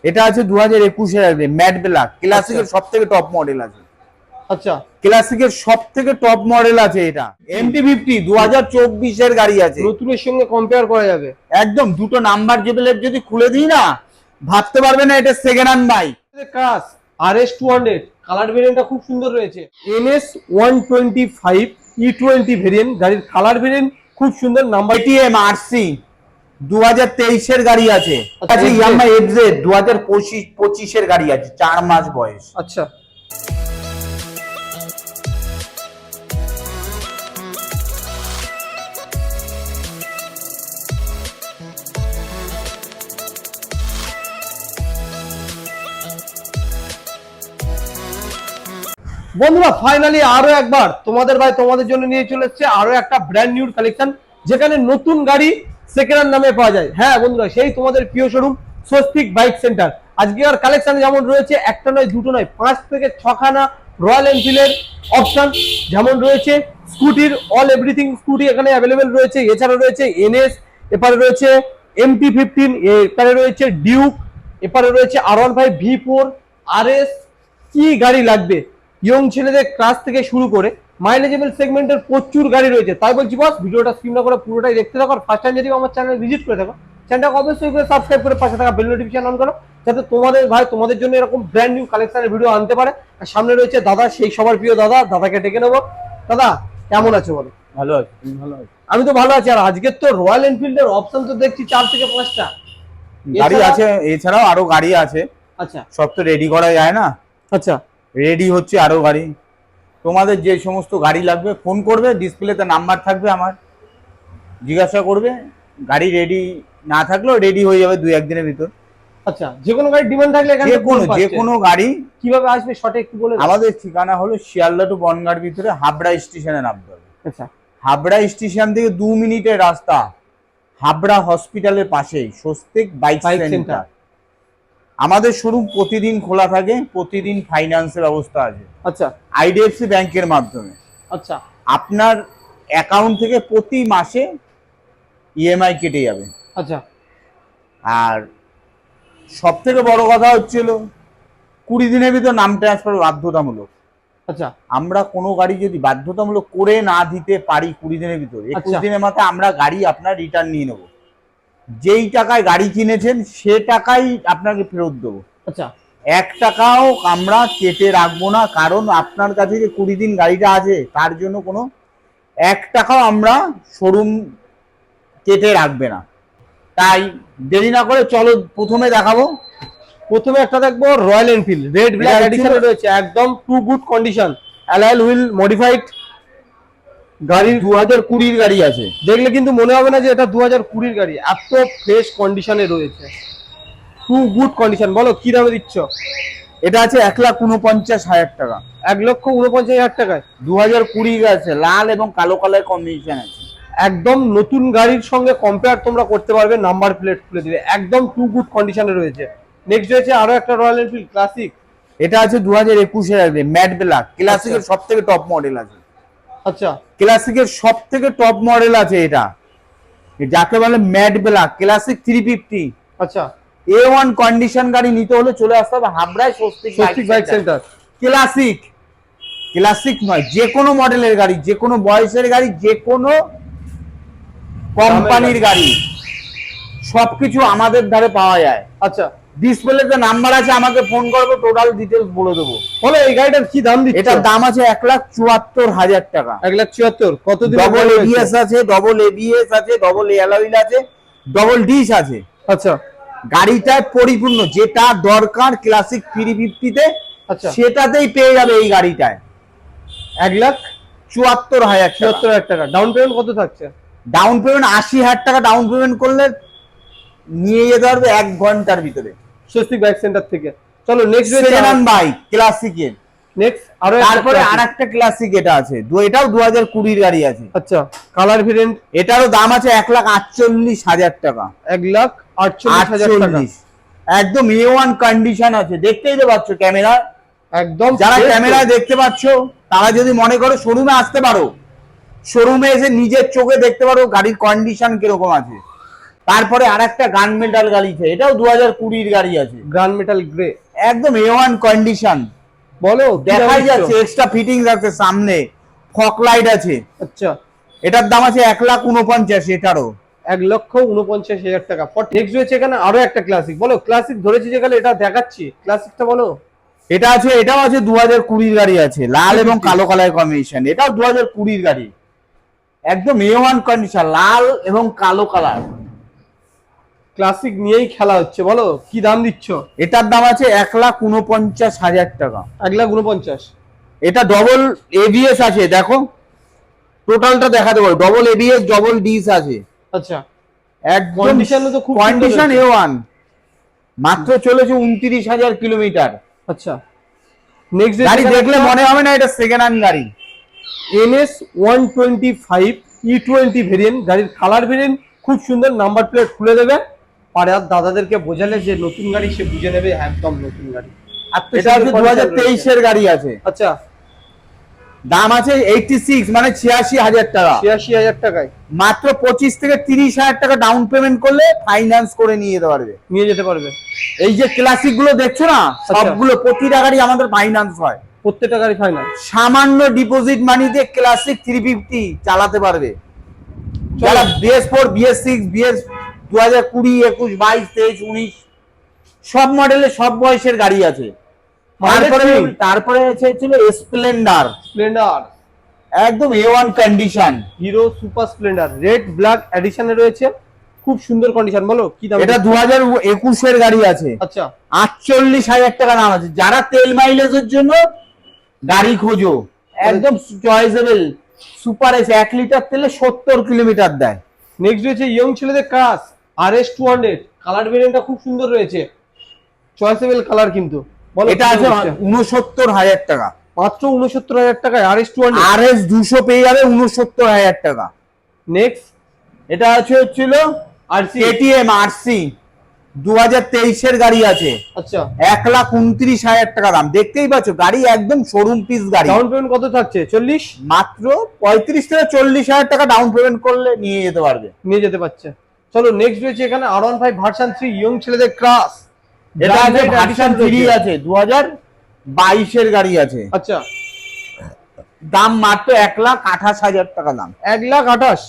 এটা আছে 2021 এর ম্যাট ব্ল্যাক ক্লাসিকের সবথেকে টপ মডেল আছে। আচ্ছা, ক্লাসিকের সবথেকে টপ মডেল আছে এটা। MT-50 2024 এর গাড়ি আছে। নতুনের সঙ্গে কম্পেয়ার করা যাবে একদম দুটো নাম্বার জেবেলের যদি খুলে দিই না ভাবতে পারবে না এটা সেকেন্ড হ্যান্ড বাইক। ক্রাস RS 200 কালার ভেরিয়েন্টটা খুব সুন্দর রয়েছে। NS 125 E20 ভেরিয়েন্ট, গাড়ির কালার ভেরিয়েন্ট খুব সুন্দর। নাম্বার KTM RC 2023 এর গাড়ি আছে। আছে FZ Yamaha FZ 2025 এর গাড়ি আছে, 4 মাস বয়স। আচ্ছা, বন্ধুরা ফাইনালি আরো একবার তোমাদের ভাই তোমাদের জন্য নিয়ে চলে এসেছে আরো একটা ব্র্যান্ড নিউ কালেকশন, যেখানে নতুন গাড়ি সেকেন্ড হ্যান্ড নামে পাওয়া যায়। হ্যাঁ বন্ধুরা, সেই তোমাদের প্রিয় শোরুম স্বস্তিক বাইক সেন্টার। আজকে আর কালেকশন যেমন রয়েছে একটা নয় দুটো নয় 5 থেকে 6খানা রয়্যাল এনফিল্ডের অপশন, যেমন রয়েছে স্কুটির অল এভরিথিং স্কুটি এখানে অ্যাভেলেবেল রয়েছে। এছাড়া রয়েছে NS, এপারে রয়েছে MT-15, এপারে রয়েছে ডিউক, এপারে রয়েছে R15 V4 RS। কি গাড়ি লাগবে, ইয়ং ছেলেদের ক্লাস থেকে শুরু করে মাইলেজেবল সেগমেন্টের প্রচুর গাড়ি রয়েছে। তাই বলছি বস, ভিডিওটা স্কিপ না করে পুরোটাই দেখতে থাকো। আর ফার্স্ট টাইম যদি আমার চ্যানেল ভিজিট করে থাকো, চ্যানেলটাকে অবশ্যই করে সাবস্ক্রাইব করে পাশে থাকা বেল নোটিফিকেশন অন করো, যাতে তোমাদের ভাই তোমাদের জন্য এরকম ব্র্যান্ড নিউ কালেকশনের ভিডিও আনতে পারে। আর সামনে রয়েছে দাদা, সেই সবার প্রিয় দাদা, দাদাকে ডেকে নেবো। দাদা কেমন আছো বলো? ভালো আছে, তুমি ভালো আছো? আমি তো ভালো আছি। আর আজকের তো রয়্যাল এনফিল্ডের অপশন তো দেখছি 4 থেকে 5টা গাড়ি আছে, এছাড়াও আরো গাড়ি আছে। আচ্ছা সব তো রেডি করা যায় না, আচ্ছা, রেডি হচ্ছে আরো গাড়ি। তোমাদের যে সমস্ত গাড়ি লাগবে ফোন করবে, ডিসপ্লেতে নাম্বার থাকবে আমার, জিজ্ঞাসা করবে। গাড়ি রেডি না থাকলেও রেডি হয়ে যাবে 2-1 দিনের ভিতর। আচ্ছা, যে কোনো গাড়ি ডিমান্ড থাকলে এখানে যে কোনো গাড়ি। কিভাবে আসবে শর্টে একটু বলে দাও। আমাদের ঠিকানা হলো শিয়ালদা টু বনগাঁর ভিতরে হাবড়া স্টেশনে নামতে হবে। আচ্ছা, হাবড়া স্টেশন থেকে 2 মিনিটের রাস্তা, হাবড়া হসপিটালের পাশেই স্বস্তিক বাইক সেন্টার। আমাদের শোরুম প্রতিদিন খোলা থাকে, প্রতিদিন ফাইন্যান্সের ব্যবস্থা আছে। আচ্ছা, IDFC ব্যাংকের মাধ্যমে। আচ্ছা, আপনার অ্যাকাউন্ট থেকে প্রতি মাসে EMI কেটে যাবে। আচ্ছা, আর সব থেকে বড় কথা হচ্ছিল 20 দিনের ভিতর নাম ট্রান্সফার বাধ্যতামূলক। আচ্ছা, আমরা কোনো গাড়ি যদি বাধ্যতামূলক করে না দিতে পারি 20 দিনের ভিতর, 21 দিনের মাথায় আমরা গাড়ি আপনার রিটার্ন নিয়ে নেব। যেই টাকায় গাড়ি কিনেছেন সে টাকাই আপনাকে ফেরত দেবো। আচ্ছা, 1 টাকাও আমরা কেটে রাখবো না, কারণ আপনার কাছে যে 20 দিন গাড়িটা আছে তার জন্য কোনো 1 টাকাও আমরা শোরুম কেটে রাখবে না। তাই দেরি না করে চলো প্রথমে দেখাবো। প্রথমে একটা দেখবো রয়্যাল এনফিল্ড রেড ব্ল্যাক এডিশনে রয়েছে, একদম too good condition, alloy wheel modified গাড়ি। 2020 গাড়ি আছে, দেখলে কিন্তু মনে হবে না যে এটা 2020 গাড়ি, এত ফ্রেশ কন্ডিশনে রয়েছে, টু গুড কন্ডিশন। বলো কি দামে দিচ্ছ? এটা আছে 1,49,000 টাকা। 1,49,000 টাকায় 2020 আছে, লাল এবং কালো কালার কম্বিনেশন আছে। একদম নতুন গাড়ির সঙ্গে কম্পেয়ার তোমরা করতে পারবে, নাম্বার প্লেট খুলে দিবে, একদম টু গুড কন্ডিশনে রয়েছে। নেক্সট রয়েছে আরো একটা রয়্যাল এনফিল্ড ক্লাসিক। এটা আছে 2021 এর ম্যাট ব্ল্যাক ক্লাসিকের সবথেকে টপ মডেল আছে। আচ্ছা, ক্লাসিকের সবথেকে টপ মডেল আছে এটা, যাকে বলে ম্যাট ব্ল্যাক ক্লাসিক 350। আচ্ছা, A1 কন্ডিশন গাড়ি নিতে হলে চলে আসতে হবে হাবড়ায় Swastik bike centre. Classic, classic নয়, যে কোনো মডেলের গাড়ি, যে কোনো বয়সের গাড়ি, যে কোনো কোম্পানির গাড়ি, সবকিছু আমাদের ধারে পাওয়া যায়। আচ্ছা, ডিসপ্লেতে নাম্বার আছে, আমাকে ফোন করবো, টোটাল ডিটেলস বলে দেবো। বলো এই গাড়িটার কি দাম দিচ্ছ? এটার দাম আছে 1,74,000 টাকা। 1,74,000। কতদিন? ডবল ABS আছে, ডবল ABS আছে, ডবল অ্যালয় আছে, ডবল ডিশ আছে। আচ্ছা, গাড়িটায় পরিপূর্ণ যেটা দরকার ক্লাসিক 350-তে আচ্ছা, সেটাতেই পেয়ে যাবে এই গাড়িটায়। 1,74,000 টাকা। ডাউন পেমেন্ট কত থাকছে? ডাউন পেমেন্ট 80,000 টাকা ডাউন পেমেন্ট করলে নিয়ে যেতে পারবে 1 ঘন্টার ভিতরে স্বস্তিক বাইক সেন্টার থেকে। চলো নেক্সট সেকেন্ড হ্যান্ড বাইক ক্লাসিকের। নেক্সট আরো তারপরে আরেকটা ক্লাসিক এটা আছে, এটাও 2020 গাড়ি আছে। আচ্ছা, কালার ভেরিয়েন্ট। এটারও দাম আছে 1,48,000 টাকা। 1,48,000 টাকা। একদম A1 কন্ডিশন আছে, দেখতেই তো পাচ্ছ ক্যামেরা। একদম যারা ক্যামেরায় দেখতে পাচ্ছ তারা যদি মনে করো শোরুমে আসতে পারো, শোরুমে এসে নিজের চোখে দেখতে পারো গাড়ির কন্ডিশন কিরকম আছে। তারপরে আরেকটা গান মেটাল গাড়ি আছে, এটাও 2020 গাড়ি আছে, গ্রান্ড মেটাল গ্রে, একদম A1 কন্ডিশন। বলো দেখাই যাচ্ছে, এক্সট্রা ফিটিংস আছে, সামনে ফক লাইট আছে। আচ্ছা, এটার দাম আছে 1,49,000, এটারও 1,49,000 টাকা। নেক্সট রয়েছে এখানে আরো একটা ক্লাসিক, বলো ক্লাসিক ধরেছি যেখানে এটা দেখাচ্ছি, ক্লাসিকটা বলো। এটা আছে, এটাও আছে 2020 গাড়ি আছে, লাল এবং কালো কালার কম্বিনেশন, এটাও 2020 গাড়ি, একদম A1 কন্ডিশন, লাল এবং কালো কালার। ক্লাসিক নিয়েই খেলা হচ্ছে, বলো কি দাম দিচ্ছ? এটার দাম আছে 1,49,000 টাকা। 1,49,000। এটা ডবল ABS আছে, দেখো টোটালটা দেখাতে পারো, ডবল ABS ডবল ডিস আছে, আচ্ছা, একদম কন্ডিশনও তো খুব কন্ডিশন A1, মাত্র চলেছে 29,000 কিলোমিটার। আচ্ছা, নেক্সট গাড়ি দেখলে মনে হবে না এটা সেকেন্ড হ্যান্ড গাড়ি। NS 125 E20 ভেরিয়েন্ট, গাড়ির কালার ভেরিয়েন্ট খুব সুন্দর, নাম্বার প্লেট খুলে দেবে, পাড়ার দাদাদেরকে বোঝালে যে নতুন গাড়ি সে বুঝে নেবে একদম নতুন গাড়ি। এটা হচ্ছে 2023 এর গাড়ি আছে, আচ্ছা, দাম আছে 86 মানে 86,000 টাকা। 86,000 টাকায় মাত্র 25 থেকে 30,000 টাকা ডাউন পেমেন্ট করলে ফাইন্যান্স করে নিয়ে যেতে পারবে। নিয়ে যেতে পারবে। এই যে ক্লাসিক গুলো দেখছো না, সবগুলো প্রতিটা গাড়ি আমাদের ফাইন্যান্স হয়, প্রত্যেকটা গাড়ি ফাইনাল। সামান্য ডিপোজিট মানি দিয়ে ক্লাসিক 350 চালাতে পারবে। যারা BS4 BS6 BS 2020 21 22 23 19 সব মডেলে সব বয়সের গাড়ি আছে। তারপরে ছিল স্প্লেন্ডার, একদম A1 condition, Hero Super Splendor red black এডিশনে রয়েছে, খুব সুন্দর কন্ডিশন, বলো কি দাম? এটা 2021 এর গাড়ি আছে। আচ্ছা, 48,000 টাকা দাম আছে। যারা তেল মাইলেজের জন্য গাড়ি খোঁজো, একদম চয়েসেবল, সুপার এস 1 লিটার তেলে 70 কিলোমিটার দেয়। নেক্সট রয়েছে ইয়ং ছেলেদের ক্রাশ RS 200, কালার ভেরিয়েন্টটা খুব সুন্দর রয়েছে, চয়েসেবল কালার কিন্তু, বলো এটা আছে 69,000 টাকা, মাত্র 69,000 টাকায় RS 200। RS 200 পেয়ে যাবে 69,000 টাকা। নেক্সট এটা হচ্ছিল RC KTM RC 2023 এর গাড়ি আছে। আচ্ছা, 1,29,000 টাকা দাম। দেখতেই পাচ্ছ গাড়ি একদম শোরুম পিস গাড়ি। ডাউন পেমেন্ট কত থাকছে? 40, মাত্র 35 থেকে 40,000 টাকা ডাউন পেমেন্ট করলে নিয়ে যেতে পারবে, নিয়ে যেতে পারছে। চলো নেক্সট রয়েছে এখানে R15 ভার্সন 3 ইয়ং ছেলেদের ক্রাশ, এটা আছে ভার্সন 3 আছে, 2022 এর গাড়ি আছে। আচ্ছা, দাম মাত্র 1,28,000 টাকা দাম। 1,28,000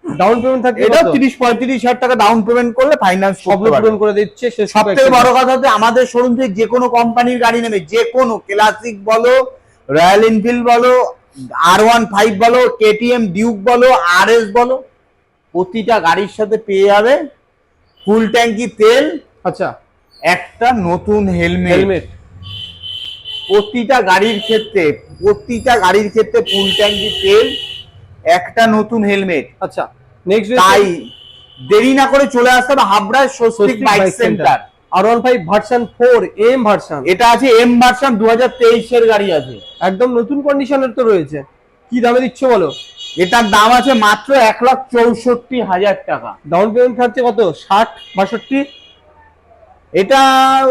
ডাউন পেমেন্ট থাকে, এটা 30-35,000 টাকা ডাউন পেমেন্ট করলে ফাইন্যান্স করতে পারবে। পূরণ করে দিচ্ছে। সবথেকে বড় কথা হচ্ছে আমাদের শোরুম থেকে যে কোনো কোম্পানির গাড়ি নেবে, যে কোনো ক্লাসিক বলো, রয়্যাল এনফিল্ড বলো, R15 বলো, KTM ডিউক বলো, RS বলো, প্রতিটা গাড়ির সাথে পেয়ে যাবে ফুল ট্যাঙ্কি তেল, আচ্ছা, একটা নতুন হেলমেট। প্রতিটা গাড়ির ক্ষেত্রে ফুল ট্যাঙ্কি তেল, একটা নতুন হেলমেট। আচ্ছা, নেক্সট তাই দেরি না করে চলে আসতে হবে হাবড়ার Swastik bike centre. R15 version 4 M version, এটা আছে M ভার্সন 2023 এর গাড়ি আছে, একদম নতুন কন্ডিশনের তো রয়েছে। কি দামে দিচ্ছ বলো? এটার দাম আছে মাত্র 1,64,000 টাকা। ডাউন পেমেন্ট থাকছে কত? 60-62? এটা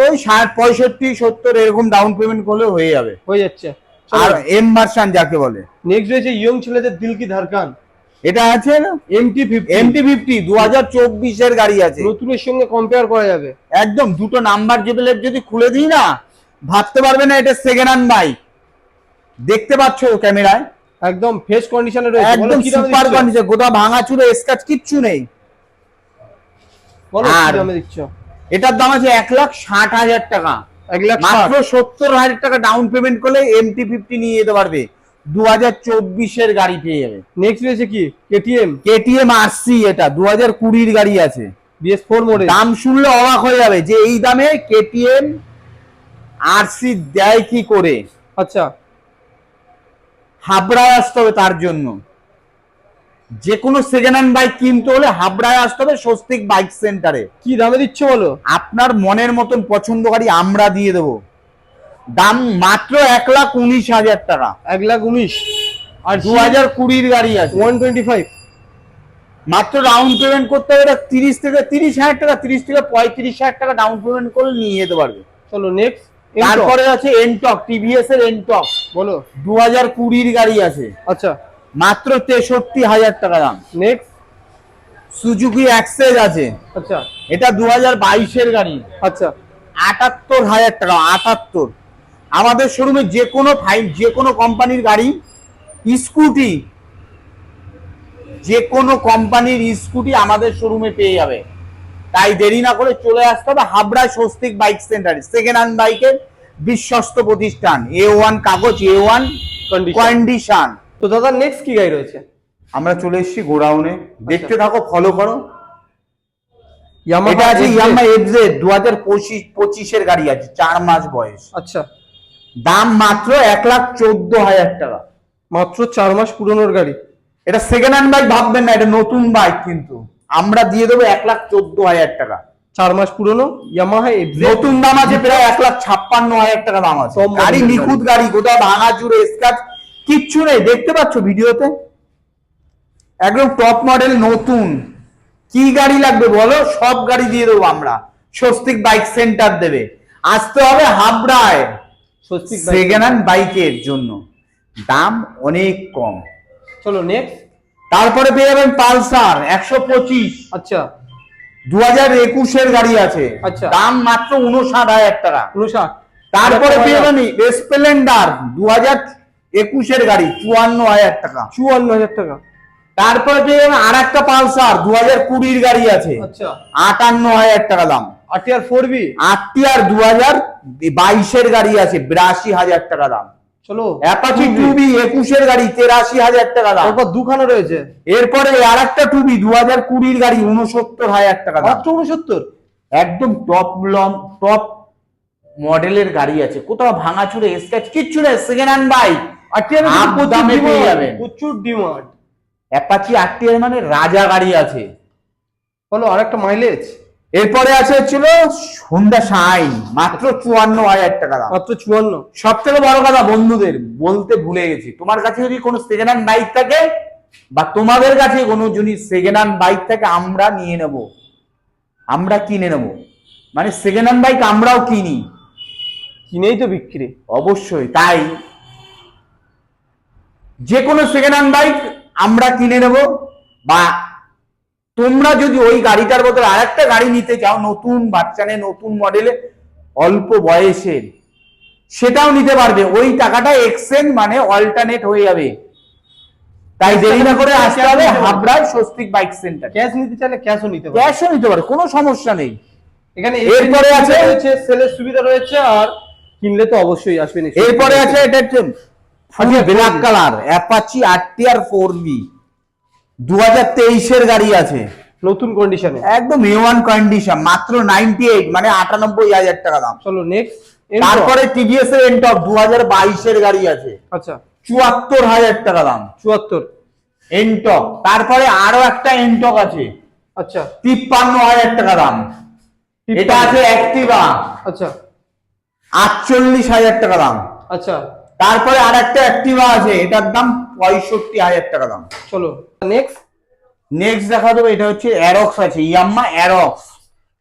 ওই 60 65 70 এরকম ডাউন পেমেন্ট করলে হয়ে যাবে, হয়ে যাচ্ছে। আর M ভার্সন যাকে বলে। নেক্সট রয়েছে ইয়ং ছেলেদের দিল কি ধড়কান, এটা আছে না MT50 2024 এর গাড়ি আছে, নতুনের সঙ্গে কম্পেয়ার করা যাবে একদম। দুটো নাম্বার যদি খুলে দিই না, ভাবতে পারবে না এটা সেকেন্ড হ্যান্ড বাইক। দেখতে পাচ্ছ ক্যামেরায়, একদম ফ্রেশ কন্ডিশনে রয়েছে, একদম সুপার কন্ডিশন, গোটা ভাঙা চুরে স্ক্র্যাচ কিচ্ছু নেই। বলো কি দামে দিচ্ছ? এটার দাম আছে 1,60,000 টাকা। 1,60,000 মাত্র 70,000 টাকা ডাউন পেমেন্ট করলে MT50 নিয়ে যেতে পারবে, 2024 এর গাড়ি পেয়ে যাবে। নেক্সট রয়েছে কি KTM RC, এটা 2020 এর গাড়ি আছে, BS4 মডেল। দাম শুনলে অবাক হয়ে যাবে যে এই দামে KTM RC দেয় কি করে। আচ্ছা, হাবড়ায় আসতে হবে তার জন্য। যে কোনো সেকেন্ড হ্যান্ড বাইক কিনতে হলে হাবড়ায় আসতে হবে স্বস্তিক বাইক সেন্টারে। কি দামে দিচ্ছ বলো? আপনার মনের মতন পছন্দ গাড়ি আমরা দিয়ে দেবো, দাম মাত্র 1,19,000 টাকা। 1,19,000 আর 2020 গাড়ি আছে 125, মাত্র ডাউন পেমেন্ট করতে হবে 30 থেকে 30,000 টাকা, 30 থেকে 35,000 টাকা ডাউন পেমেন্ট করলে নিয়ে যেতে পারবে। চলো নেক্সট। তারপরে আছে এনটক, TVS এর এনটক, বলো 2020 গাড়ি আছে, আচ্ছা, মাত্র 63,000 টাকা দাম। নেক্সট সুজুকি অ্যাক্সেস আছে, আচ্ছা এটা 2022-এর গাড়ি, আচ্ছা 78,000 টাকা। 78। আমাদের শোরুমে যে কোনো কোম্পানির গাড়ি, স্কুটি, যে কোনো কোম্পানির স্কুটি আমাদের শোরুমে পেয়ে যাবে। তাই দেরি না করে চলে আসতে হবে হাবড়া স্বস্তিক বাইক সেন্টারে, সেকেন্ড হ্যান্ড বাইকের বিশ্বস্ত প্রতিষ্ঠান, A1 কাগজ, A1 কন্ডিশন। তো দাদা নেক্সট কি গাড়ি রয়েছে? আমরা চলে এসেছি গোডাউনে, দেখতে থাকো, ফলো করো। ইয়ামাহা এটা আছে FZ। ইয়ামাহা FZ 2025-এর গাড়ি আছে, 4 মাস বয়স। আচ্ছা, দাম মাত্র 1,14,000 টাকা। মাত্র 4 মাস পুরনোর গাড়ি। এটা সেকেন্ড হ্যান্ড বাইক ভাববেন না, এটা নতুন বাইক, কিন্তু আমরা দিয়ে দেবো 1,14,000 টাকা। 4 মাস পুরনো ইয়ামাহা FZ। নতুন দাম আছে প্রায় 1,56,000 টাকা দাম আছে। কম গাড়ি মডেলের নিখুঁত গাড়ি, কোথাও ভাঙা চুরে স্ক্র্যাচ কিচ্ছু নেই, দেখতে পাচ্ছ ভিডিওতে, একদম টপ মডেল নতুন। কি গাড়ি লাগবে বলো, সব গাড়ি দিয়ে দেবো আমরা। স্বস্তিক বাইক সেন্টার দেবে, আসতে হবে হাবড়ায় স্বস্তিক সেকেন্ড হ্যান্ড বাইকের জন্য, দাম অনেক কম। চলো নেক্সট। তারপরে পেয়ে যাবেন পালসার 125, আচ্ছা 2021-এর গাড়ি আছে, আচ্ছা। দাম মাত্র 59,000 টাকা। 59। তারপরে পেয়ে যাবেন স্প্লেন্ডার 2021-এর গাড়ি, 54,000 টাকা। 54,000 টাকা। তারপরে পেয়ে যাবেন আর একটা পালসার 2020-এর গাড়ি আছে, আচ্ছা 58,000 টাকা দাম। RTR 4B। RTR 2022-এর গাড়ি আছে, 82,000 টাকা দাম। চলো অ্যাপাচি 2B 21-এর গাড়ি, 83,000 টাকা দাম। তারপর দুখানা রয়েছে। এরপরে আর একটা 2B 2020-এর গাড়ি, 69,000 টাকা দাম। মাত্র 69। একদম টপ মডেলের গাড়ি আছে, কোথাও ভাঙাচুরে স্ক্র্যাচ কিচ্ছু নেই, second hand bike. RTR half দামে পেয়ে যাবেন। প্রচুর ডিমান্ড। অ্যাপাচি RTR মানে রাজা গাড়ি আছে। বলো আরেকটা মাইলেজ। এরপরে আছে হচ্ছিল হোন্ডা শাইন, মাত্র 54,000 টাকা দাম। মাত্র 54। সব থেকে বড় কথা বন্ধুদের বলতে ভুলে গেছি, তোমার কাছে যদি কোনো সেকেন্ড হ্যান্ড বাইক থাকে বা তোমাদের কাছে কোনো যদি সেকেন্ড হ্যান্ড বাইক থাকে, আমরা নিয়ে নেব, আমরা কিনে নেব। মানে সেকেন্ড হ্যান্ড বাইক আমরাও কিনি, কিনেই তো বিক্রি। অবশ্যই। তাই যে কোনো সেকেন্ড হ্যান্ড বাইক আমরা কিনে নেব, বা তোমরা যদি ওই গাড়িটার বদলে আরেকটা গাড়ি নিতে চাও, নতুন ভার্সনে, নতুন মডেলে, অল্প বয়সের, সেটাও নিতে পারবে। ওই টাকাটা এক্সচেঞ্জ মানে অল্টারনেট হয়ে যাবে। তাই দেরি না করে আসতে হবে হাবড়ায় স্বস্তিক বাইক সেন্টার। ক্যাশ নিতে চাইলে ক্যাশও নিতে পারো। ক্যাশও নিতে পারে, কোনো সমস্যা নেই। এখানে এরপরে আছে সেলের সুবিধা রয়েছে, আর কিনলে তো অবশ্যই আসবেন। এরপরে আছে এটা full black colour Apache RTR 4B 2023-এর গাড়ি আছে, নতুন কন্ডিশনে, একদম A1 কন্ডিশন, মাত্র 98 মানে 98,000 টাকা দাম। চলো নেক্সট। তারপরে TVS এর এনটপ 2022-এর গাড়ি আছে, আচ্ছা 74,000 টাকা দাম 74। এনটপ। তারপরে আরো একটা এনটপ আছে, আচ্ছা 53,000 টাকা দাম। এটা আছে অ্যাক্টিভা, আচ্ছা 48,000 টাকা দাম। আচ্ছা। তারপরে আর একটা অ্যাক্টিভা আছে, এটার দাম 65,000 টাকা দাম। চলো নেক্সট। নেক্সট দেখা দেবো, এটা হচ্ছে অ্যারক্স আছে, ইয়ামাহা অ্যারক্স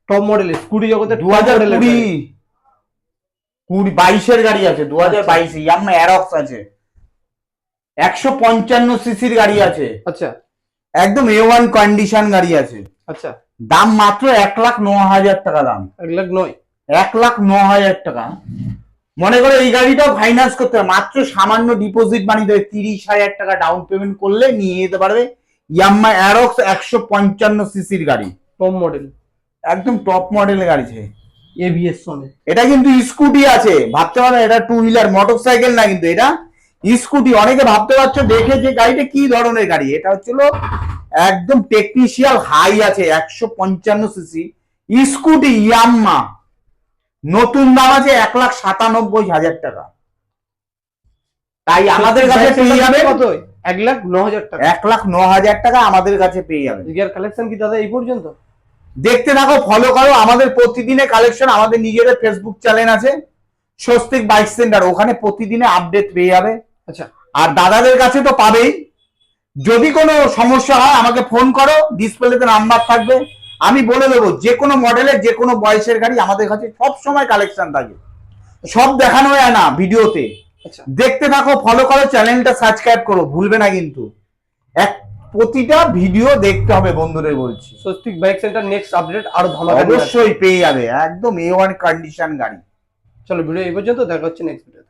টপ মডেলের স্কুটি জগতে 2022-এর গাড়ি আছে, 2022 ইয়ামাহা অ্যারক্স আছে, 155 সিসির গাড়ি আছে, আচ্ছা একদম A1 কন্ডিশন গাড়ি আছে। আচ্ছা। দাম মাত্র 1,09,000 টাকা দাম। 1,09,000। 1,09,000 টাকা। মনে করো এই গাড়িটাও ফাইন্যান্স করতে হবে, মাত্র সামান্য ডিপোজিট বানিয়ে দেবে, 30,000 টাকা ডাউন পেমেন্ট করলে নিয়ে যেতে পারবে ইয়ামাহা অ্যারক্স 155 সিসির গাড়ি, টপ মডেল, একদম টপ মডেলের গাড়ি আছে। ABS সনে। এটা কিন্তু স্কুটি আছে, ভাবতে পারো এটা 2 হুইলার মোটরসাইকেল না, কিন্তু এটা স্কুটি। অনেকে ভাবতে পারছো দেখে যে গাড়িটা কি ধরনের গাড়ি, এটা হচ্ছিল একদম টেকনিশিয়াল হাই আছে, 155 সিসি স্কুটি ইয়ামাহা। নতুন দাম আছে 1,97,000 টাকা। তাই আমাদের কাছে পেয়ে যাবে কত? 1,09,000 টাকা। 1,09,000 টাকা আমাদের কাছে পেয়ে যাবে। গিয়ার কালেকশন কি দাদা এই পর্যন্ত? দেখতে থাকো, ফলো করো আমাদের প্রতিদিনের কালেকশন। আমাদের নিজেদের ফেসবুক চ্যানেল আছে স্বস্তিক বাইক সেন্টার, ওখানে প্রতিদিনে আপডেট পেয়ে যাবে। আচ্ছা। আর দাদাদের কাছে তো পাবেই। যদি কোনো সমস্যা হয় আমাকে ফোন করো, ডিসপ্লেতে নাম্বার থাকবে, আমি বলে দেবো। যে কোনো মডেলের যে কোনো বয়সের গাড়ি আমাদের কাছে সব সময় কালেকশন থাকে, সব দেখানো হয় না ভিডিওতে। আচ্ছা। দেখতে থাকো, ফলো করো, চ্যানেলটা সাবস্ক্রাইব করো, ভুলবে না কিন্তু। প্রতিটা ভিডিও দেখতে হবে বন্ধুদের বলছি। Swastik bike centre next update আরো ধামাকা নিয়ে আসবে। অবশ্যই পেয়ে যাবে, একদম A1 কন্ডিশন গাড়ি। চলো ভিডিও এই পর্যন্ত, দেখা হচ্ছে নেক্সট ভিডিও।